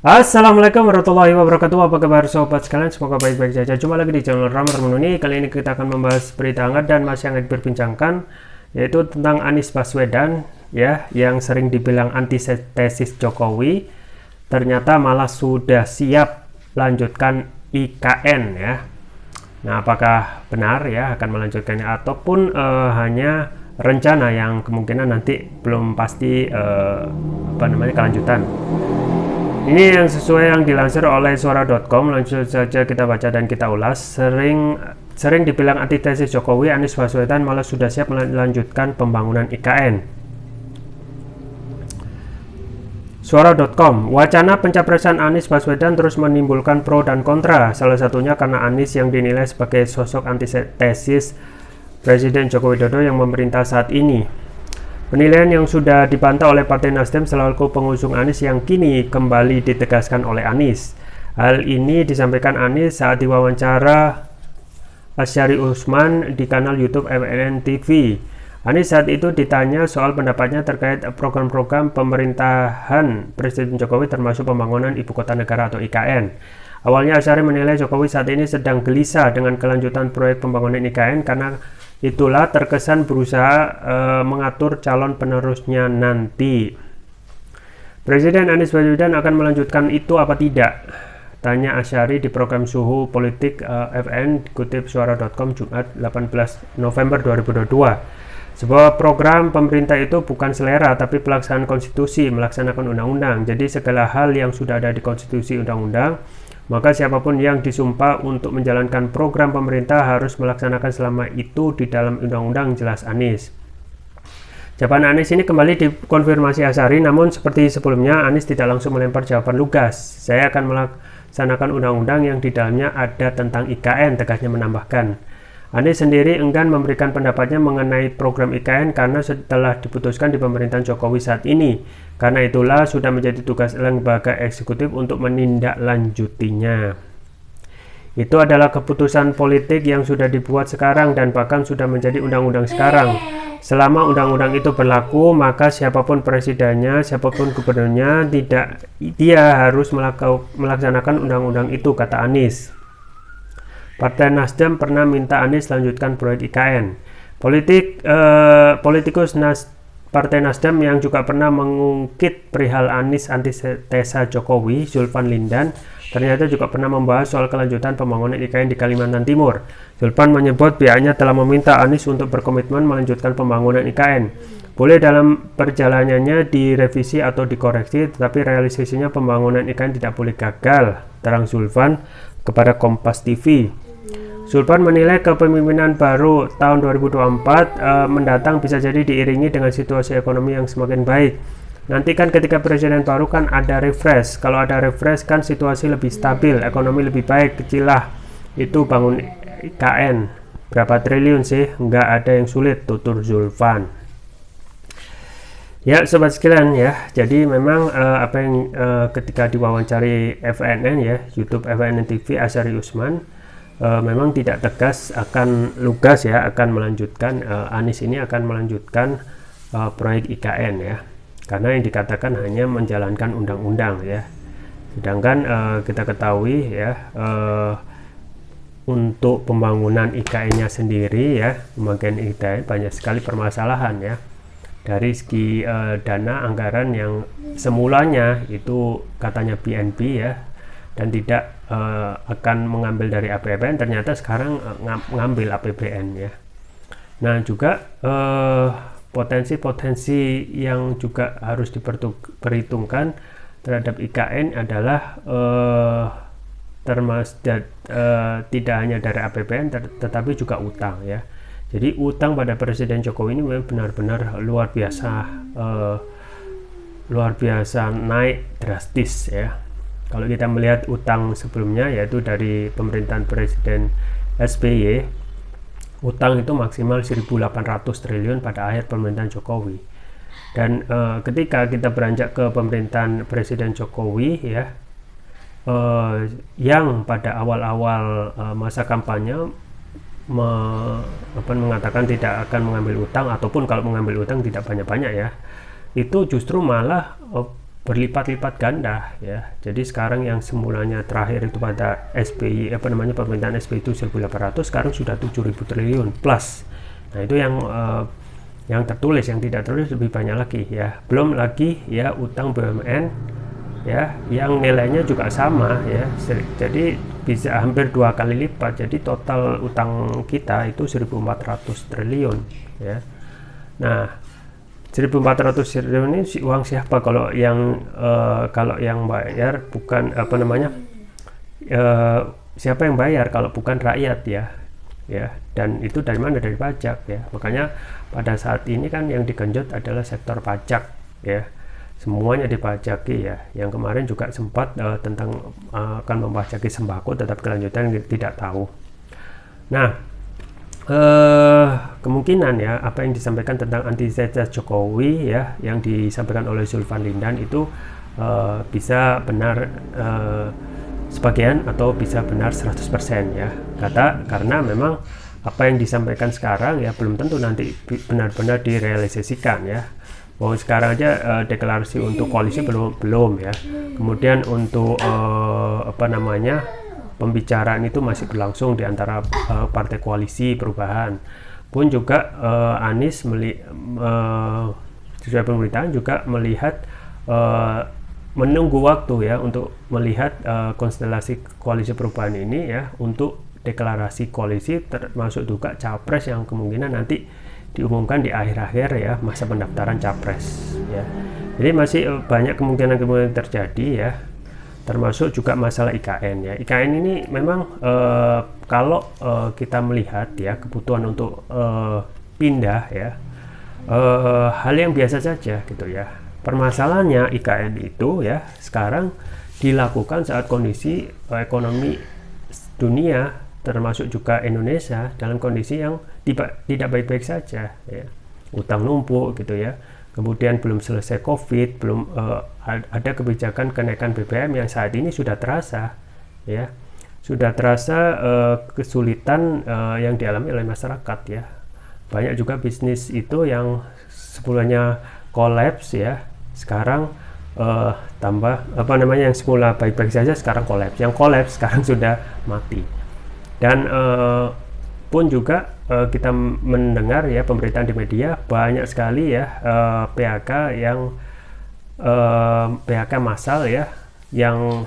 Assalamualaikum warahmatullahi wabarakatuh. Apa kabar sobat sekalian? Semoga baik-baik saja. Jumpa lagi di channel Ramar Menuni. Kali ini kita akan membahas berita hangat dan masih hangat diperbincangkan, yaitu tentang Anies Baswedan ya, yang sering dibilang antitesis Jokowi, ternyata malah sudah siap lanjutkan IKN ya. Nah, apakah benar ya akan melanjutkannya ataupun hanya rencana yang kemungkinan nanti belum pasti kelanjutan. Ini yang sesuai yang dilansir oleh suara.com. Langsung saja kita baca dan kita ulas. Sering dibilang antitesis Jokowi, Anies Baswedan malah sudah siap melanjutkan pembangunan IKN. Suara.com, wacana pencapresan Anies Baswedan terus menimbulkan pro dan kontra. Salah satunya karena Anies yang dinilai sebagai sosok antitesis Presiden Joko Widodo yang memerintah saat ini. Penilaian yang sudah dibantah oleh Partai Nasdem selaku pengusung Anies yang kini kembali ditegaskan oleh Anies. Hal ini disampaikan Anies saat diwawancara Asyari Usman di kanal YouTube FNN TV. Anies saat itu ditanya soal pendapatnya terkait program-program pemerintahan Presiden Jokowi termasuk pembangunan Ibu Kota Negara atau IKN. Awalnya Asyari menilai Jokowi saat ini sedang gelisah dengan kelanjutan proyek pembangunan IKN karena itulah terkesan berusaha mengatur calon penerusnya nanti. Presiden Anies Baswedan akan melanjutkan itu apa tidak? Tanya Asyari di program Suhu Politik FN, dikutip suara.com Jumat 18 November 2022. Sebuah program pemerintah itu bukan selera tapi pelaksanaan konstitusi, melaksanakan undang-undang. Jadi segala hal yang sudah ada di konstitusi undang-undang, maka siapapun yang disumpah untuk menjalankan program pemerintah harus melaksanakan selama itu di dalam undang-undang, jelas Anies. Jawaban Anies ini kembali dikonfirmasi Asyari, namun seperti sebelumnya Anies tidak langsung melempar jawaban lugas. Saya akan melaksanakan undang-undang yang di dalamnya ada tentang IKN, tegasnya menambahkan. Anies sendiri enggan memberikan pendapatnya mengenai program IKN karena setelah diputuskan di pemerintahan Jokowi saat ini. Karena itulah sudah menjadi tugas lembaga eksekutif untuk menindaklanjutinya. Itu adalah keputusan politik yang sudah dibuat sekarang dan bahkan sudah menjadi undang-undang sekarang. Selama undang-undang itu berlaku, maka siapapun presidennya, siapapun gubernurnya, dia harus melaksanakan undang-undang itu, kata Anies. Partai Nasdem pernah minta Anies lanjutkan proyek IKN. Politikus Partai Nasdem yang juga pernah mengungkit perihal Anies antitesa Jokowi, Zulfan Lindan, ternyata juga pernah membahas soal kelanjutan pembangunan IKN di Kalimantan Timur. Zulfan menyebut pihaknya telah meminta Anies untuk berkomitmen melanjutkan pembangunan IKN. Boleh dalam perjalanannya direvisi atau dikoreksi, tetapi realisasinya pembangunan IKN tidak boleh gagal, terang Zulfan kepada Kompas TV. Zulfan menilai kepemimpinan baru tahun 2024 mendatang bisa jadi diiringi dengan situasi ekonomi yang semakin baik. Nanti kan ketika presiden baru kan ada refresh. Kalau ada refresh kan situasi lebih stabil, ekonomi lebih baik, kecilah itu bangun IKN. Berapa triliun sih? Nggak ada yang sulit, tutur Zulfan. Ya sobat sekalian ya, jadi memang apa yang ketika diwawancari FNN ya, YouTube FNN TV Asyari Usman, memang tidak tegas akan lugas ya akan melanjutkan Anies ini akan melanjutkan proyek IKN ya, karena yang dikatakan hanya menjalankan undang-undang ya, sedangkan kita ketahui ya untuk pembangunan IKN-nya sendiri ya, pembagian IKN banyak sekali permasalahan ya, dari segi dana anggaran yang semulanya itu katanya BNP ya dan tidak akan mengambil dari APBN, ternyata sekarang mengambil APBN ya. Nah juga potensi-potensi yang juga harus diperhitungkan terhadap IKN adalah tidak hanya dari APBN tetapi juga utang ya. Jadi utang pada Presiden Jokowi ini benar-benar luar biasa naik drastis ya. Kalau kita melihat utang sebelumnya, yaitu dari pemerintahan Presiden SBY, utang itu maksimal 1.800 triliun pada akhir pemerintahan Jokowi. Dan ketika kita beranjak ke pemerintahan Presiden Jokowi ya, yang pada awal-awal masa kampanye mengatakan tidak akan mengambil utang, ataupun kalau mengambil utang tidak banyak-banyak ya, itu justru malah berlipat-lipat ganda ya. Jadi sekarang yang semulanya terakhir itu pada SBY pemerintahan SBY itu 1.800, sekarang sudah 7.000 triliun plus. Nah itu yang tertulis, yang tidak tertulis lebih banyak lagi ya. Belum lagi ya utang BUMN ya yang nilainya juga sama ya. Jadi bisa hampir 2 kali lipat. Jadi total utang kita itu 1.400 triliun ya. Nah 1.400 triliun ini uang siapa? Kalau yang bayar bukan siapa yang bayar kalau bukan rakyat ya. Dan itu dari mana? Dari pajak ya. Makanya pada saat ini kan yang digenjot adalah sektor pajak ya. Semuanya dipajaki ya. Yang kemarin juga sempat tentang akan mempajaki sembako, tetapi kelanjutan tidak tahu. Nah, kemungkinan ya apa yang disampaikan tentang antitesis Jokowi ya, yang disampaikan oleh Zulfan Lindan itu bisa benar sebagian atau bisa benar 100% ya. Karena memang apa yang disampaikan sekarang ya belum tentu nanti benar-benar direalisasikan ya. Bahwa sekarang aja deklarasi untuk koalisi belum ya. Kemudian untuk pembicaraan itu masih berlangsung di antara partai koalisi perubahan. Pun juga Anies sesuai pemerintahan juga melihat menunggu waktu ya untuk melihat konstelasi koalisi perubahan ini ya untuk deklarasi koalisi, termasuk juga capres yang kemungkinan nanti diumumkan di akhir-akhir ya masa pendaftaran capres ya. Jadi masih banyak kemungkinan terjadi ya, termasuk juga masalah IKN ya. IKN ini memang kalau kita melihat ya kebutuhan untuk pindah ya hal yang biasa saja gitu ya. Permasalahannya IKN itu ya sekarang dilakukan saat kondisi ekonomi dunia termasuk juga Indonesia dalam kondisi yang tidak baik-baik saja ya. Utang numpuk gitu ya. Kemudian belum selesai COVID, belum ada kebijakan kenaikan BBM yang saat ini sudah terasa ya. Sudah terasa kesulitan yang dialami oleh masyarakat ya. Banyak juga bisnis itu yang sebelumnya kolaps ya. Sekarang tambah yang semula baik-baik saja sekarang kolaps. Yang kolaps sekarang sudah mati. Dan pun juga kita mendengar ya pemberitaan di media banyak sekali ya PHK massal ya yang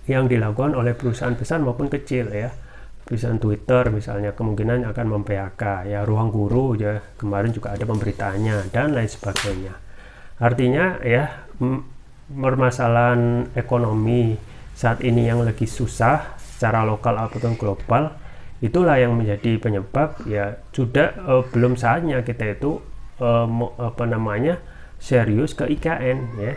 dilakukan oleh perusahaan besar maupun kecil ya. Perusahaan Twitter misalnya kemungkinan akan mem-PHK ya, Ruang Guru ya kemarin juga ada pemberitaannya dan lain sebagainya. Artinya ya permasalahan ekonomi saat ini yang lagi susah secara lokal ataupun global, itulah yang menjadi penyebab ya sudah belum saatnya kita itu serius ke IKN ya.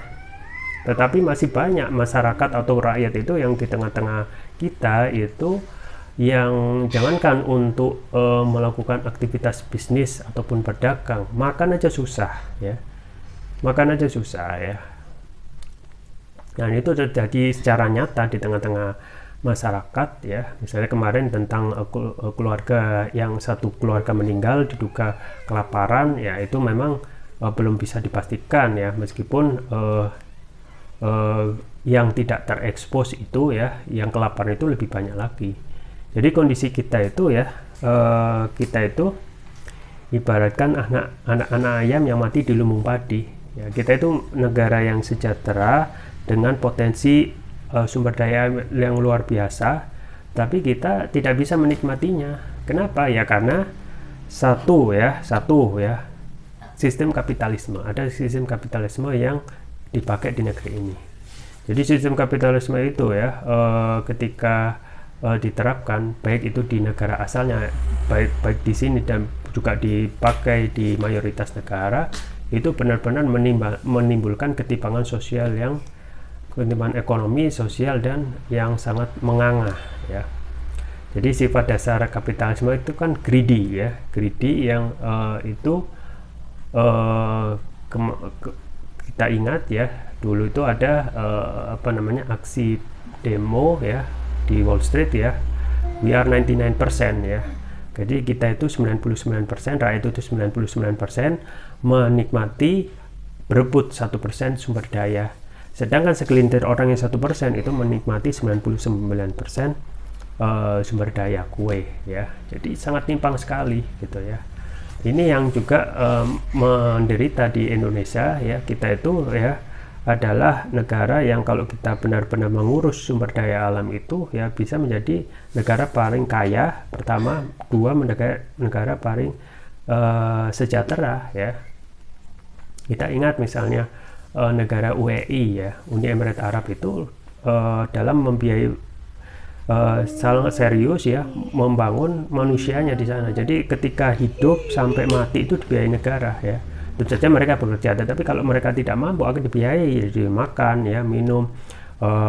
Tetapi masih banyak masyarakat atau rakyat itu yang di tengah-tengah kita itu yang jangankan untuk melakukan aktivitas bisnis ataupun berdagang, makan aja susah ya. Makan aja susah ya. Dan itu terjadi secara nyata di tengah-tengah masyarakat ya. Misalnya kemarin tentang keluarga yang satu keluarga meninggal diduga kelaparan ya, itu memang belum bisa dipastikan ya, meskipun yang tidak terekspos itu ya, yang kelaparan itu lebih banyak lagi. Jadi kondisi kita itu ya, kita itu ibaratkan anak ayam yang mati di lumbung padi ya. Kita itu negara yang sejahtera dengan potensi sumber daya yang luar biasa, tapi kita tidak bisa menikmatinya. Kenapa? Ya karena satu ya sistem kapitalisme. Ada sistem kapitalisme yang dipakai di negeri ini. Jadi sistem kapitalisme itu ya ketika diterapkan baik itu di negara asalnya, baik di sini dan juga dipakai di mayoritas negara, itu benar-benar menimbulkan ketimpangan sosial yang ketimpangan ekonomi, sosial, dan yang sangat menganga ya. Jadi sifat dasar kapitalisme itu kan greedy ya, greedy yang itu kita ingat ya, dulu itu ada aksi demo ya di Wall Street ya, we are 99% ya. Jadi kita itu 99%, rakyat itu 99% menikmati berebut 1% sumber daya, sedangkan segelintir orang yang 1% itu menikmati 99% sumber daya kue ya. Jadi sangat timpang sekali gitu ya. Ini yang juga menderita di Indonesia ya. Kita itu ya adalah negara yang kalau kita benar-benar mengurus sumber daya alam itu ya bisa menjadi negara paling kaya pertama, dua negara paling sejahtera ya. Kita ingat misalnya negara UAE ya, Uni Emirat Arab itu dalam membiayai sangat serius ya membangun manusianya di sana. Jadi ketika hidup sampai mati itu dibiayai negara ya. Tentu saja mereka bekerja, tetapi kalau mereka tidak mampu akan dibiayai, jadi makan ya, minum,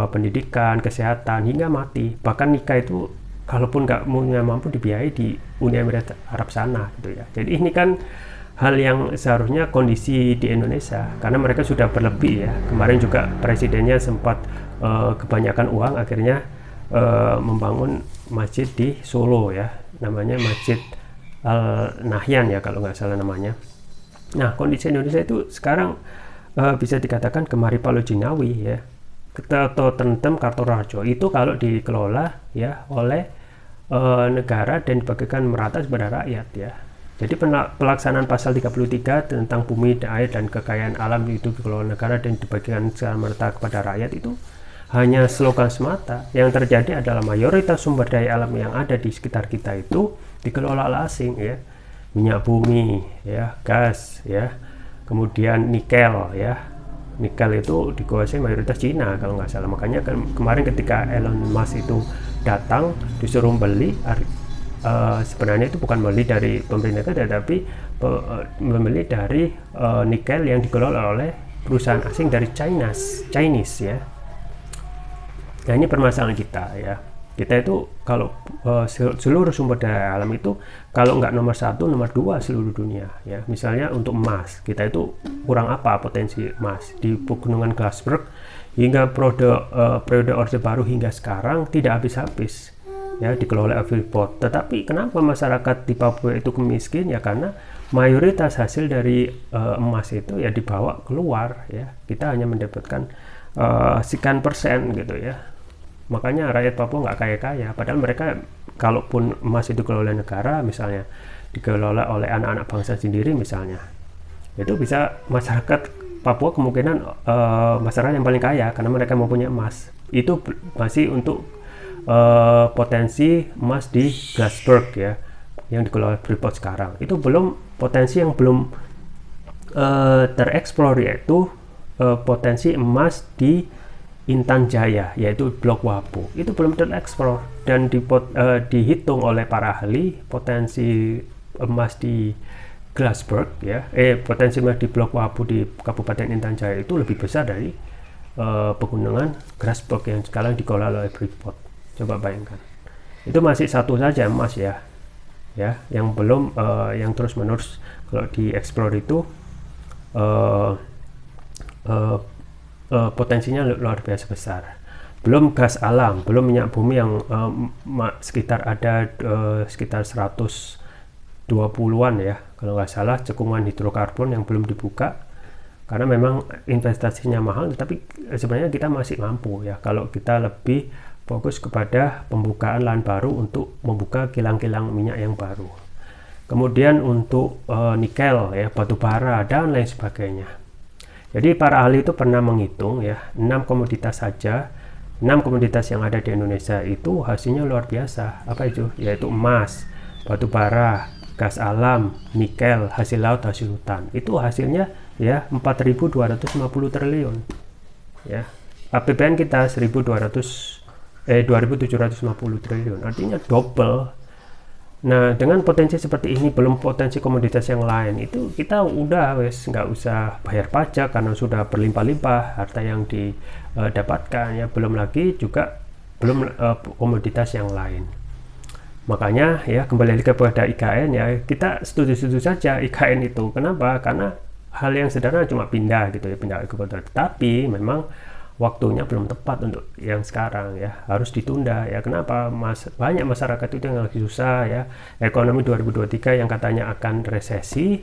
pendidikan, kesehatan hingga mati. Bahkan nikah itu kalaupun nggak mampu dibiayai di Uni Emirat Arab sana gitu ya. Jadi ini kan hal yang seharusnya kondisi di Indonesia, karena mereka sudah berlebih ya. Kemarin juga presidennya sempat kebanyakan uang, akhirnya membangun masjid di Solo ya, namanya Masjid Al Nahyan ya kalau nggak salah namanya. Nah, kondisi Indonesia itu sekarang bisa dikatakan kemari Palu Jinawi ya, atau Tentem Kartorajo itu kalau dikelola ya oleh negara dan dibagikan merata kepada rakyat ya. Jadi pelaksanaan pasal 33 tentang bumi, air dan kekayaan alam itu dikelola negara dan dibagikan secara merata kepada rakyat itu hanya slogan semata. Yang terjadi adalah mayoritas sumber daya alam yang ada di sekitar kita itu dikelola oleh asing ya. Minyak bumi ya, gas ya, kemudian nikel ya. Nikel itu dikuasai mayoritas Cina kalau nggak salah. Makanya kemarin ketika Elon Musk itu datang disuruh beli, sebenarnya itu bukan beli dari pemerintah tetapi membeli dari nikel yang dikelola oleh perusahaan asing dari Chinese ya. Nah, ini permasalahan kita ya. Kita itu kalau seluruh sumber daya alam itu kalau nggak nomor 1, nomor 2 seluruh dunia ya. Misalnya untuk emas, kita itu kurang apa potensi emas di Pegunungan Glassberg hingga periode Orde Baru hingga sekarang tidak habis-habis ya dikelola oleh Freeport. Tetapi kenapa masyarakat di Papua itu miskin ya, karena mayoritas hasil dari emas itu ya dibawa keluar ya. Kita hanya mendapatkan sekian persen gitu ya. Makanya rakyat Papua nggak kaya-kaya, padahal mereka kalaupun emas itu dikelola negara, misalnya dikelola oleh anak-anak bangsa sendiri misalnya, itu bisa masyarakat Papua kemungkinan masyarakat yang paling kaya karena mereka mempunyai emas. Itu masih untuk potensi emas di Glassberg ya yang dikelola Freeport sekarang. Itu belum potensi yang belum tereksplor, yaitu potensi emas di Intan Jaya, yaitu Blok Wabu. Itu belum tereksplor dan dihitung oleh para ahli potensi emas di Glassberg ya, potensi emas di Blok Wabu di Kabupaten Intan Jaya itu lebih besar dari pegunungan Glassberg yang sekarang dikelola oleh Freeport. Coba bayangkan, itu masih satu saja emas ya, yang belum yang terus menerus kalau dieksplor itu potensinya luar biasa besar. Belum gas alam, belum minyak bumi yang sekitar ada sekitar 120-an ya kalau nggak salah, cekungan hidrokarbon yang belum dibuka karena memang investasinya mahal. Tapi sebenarnya kita masih mampu ya kalau kita lebih fokus kepada pembukaan lahan baru untuk membuka kilang-kilang minyak yang baru. Kemudian untuk nikel ya, batu bara dan lain sebagainya. Jadi para ahli itu pernah menghitung ya, 6 komoditas saja, 6 komoditas yang ada di Indonesia itu hasilnya luar biasa. Apa itu? Yaitu emas, batu bara, gas alam, nikel, hasil laut, hasil hutan. Itu hasilnya ya 4.250 triliun. Ya. APBN kita 2.750 triliun. Artinya double. Nah, dengan potensi seperti ini, belum potensi komoditas yang lain, itu kita udah nggak usah bayar pajak karena sudah berlimpah-limpah harta yang didapatkan ya. Belum lagi juga komoditas yang lain. Makanya ya kembali lagi kepada IKN ya, kita setuju saja IKN itu. Kenapa? Karena hal yang sederhana cuma pindah gitu ya, pindah ke kota. Tapi memang waktunya belum tepat untuk yang sekarang ya, harus ditunda ya. Kenapa? Banyak masyarakat itu yang lagi susah ya, ekonomi 2023 yang katanya akan resesi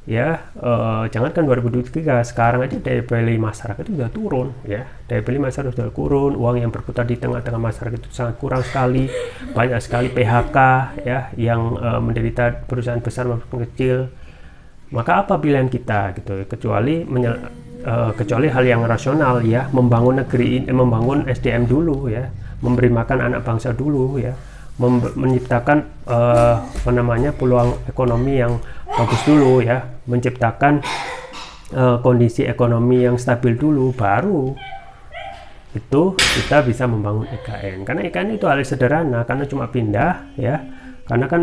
ya. Jangankan 2023, sekarang aja daya beli masyarakat itu sudah turun ya, daya beli masyarakat sudah turun, uang yang berputar di tengah-tengah masyarakat itu sangat kurang sekali, banyak sekali PHK ya, yang menderita perusahaan besar maupun kecil. Maka apa pilihan kita gitu, kecuali hal yang rasional ya, membangun negeri ini, membangun SDM dulu ya, memberi makan anak bangsa dulu ya, menciptakan peluang ekonomi yang bagus dulu ya, menciptakan kondisi ekonomi yang stabil dulu, baru itu kita bisa membangun IKN. Karena IKN itu hal sederhana, karena cuma pindah ya, karena kan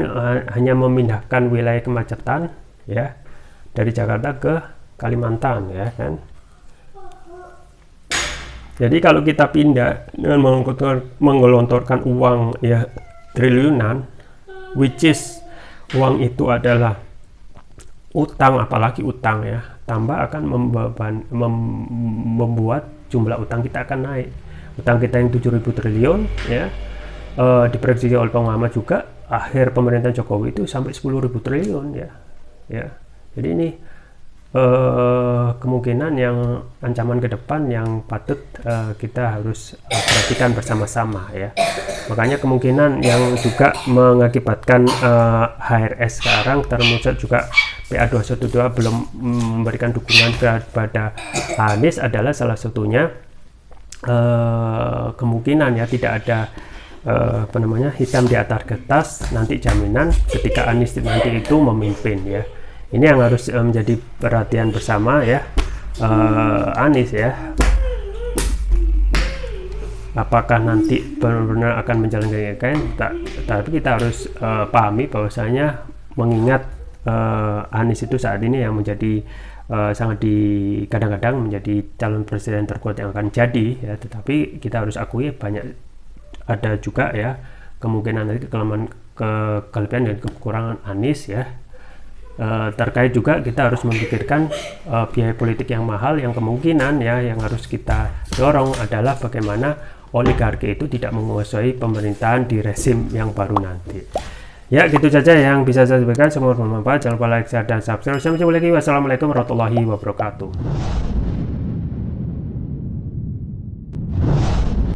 hanya memindahkan wilayah kemacetan ya dari Jakarta ke Kalimantan ya kan. Jadi kalau kita pindah dengan menggelontorkan uang ya triliunan, which is uang itu adalah utang, apalagi utang ya, tambah akan membuat jumlah utang kita akan naik. Utang kita yang 7.000 triliun ya, diprediksi oleh pengamat juga akhir pemerintahan Jokowi itu sampai 10.000 triliun ya. Jadi ini kemungkinan yang ancaman ke depan yang patut kita harus perhatikan bersama-sama ya. Makanya kemungkinan yang juga mengakibatkan HRS sekarang termasuk juga PA212 belum memberikan dukungan kepada Anies adalah salah satunya kemungkinan ya, tidak ada hitam di atas kertas nanti jaminan ketika Anies nanti itu memimpin ya. Ini yang harus menjadi perhatian bersama ya, Anies ya. Apakah nanti benar-benar akan menjalankan IKN? Tapi kita harus pahami bahwasanya mengingat Anies itu saat ini yang menjadi sangat kadang-kadang menjadi calon presiden terkuat yang akan jadi ya. Tetapi kita harus akui ada juga ya kemungkinan nanti kelebihan dan kekurangan Anies ya. Terkait juga kita harus memikirkan biaya politik yang mahal, yang kemungkinan ya yang harus kita dorong adalah bagaimana oligarki itu tidak menguasai pemerintahan di rezim yang baru nanti. Ya, gitu saja yang bisa saya sampaikan. Semoga bermanfaat. Jangan lupa like, share, dan subscribe. Sampai jumpa lagi. Wassalamualaikum warahmatullahi wabarakatuh.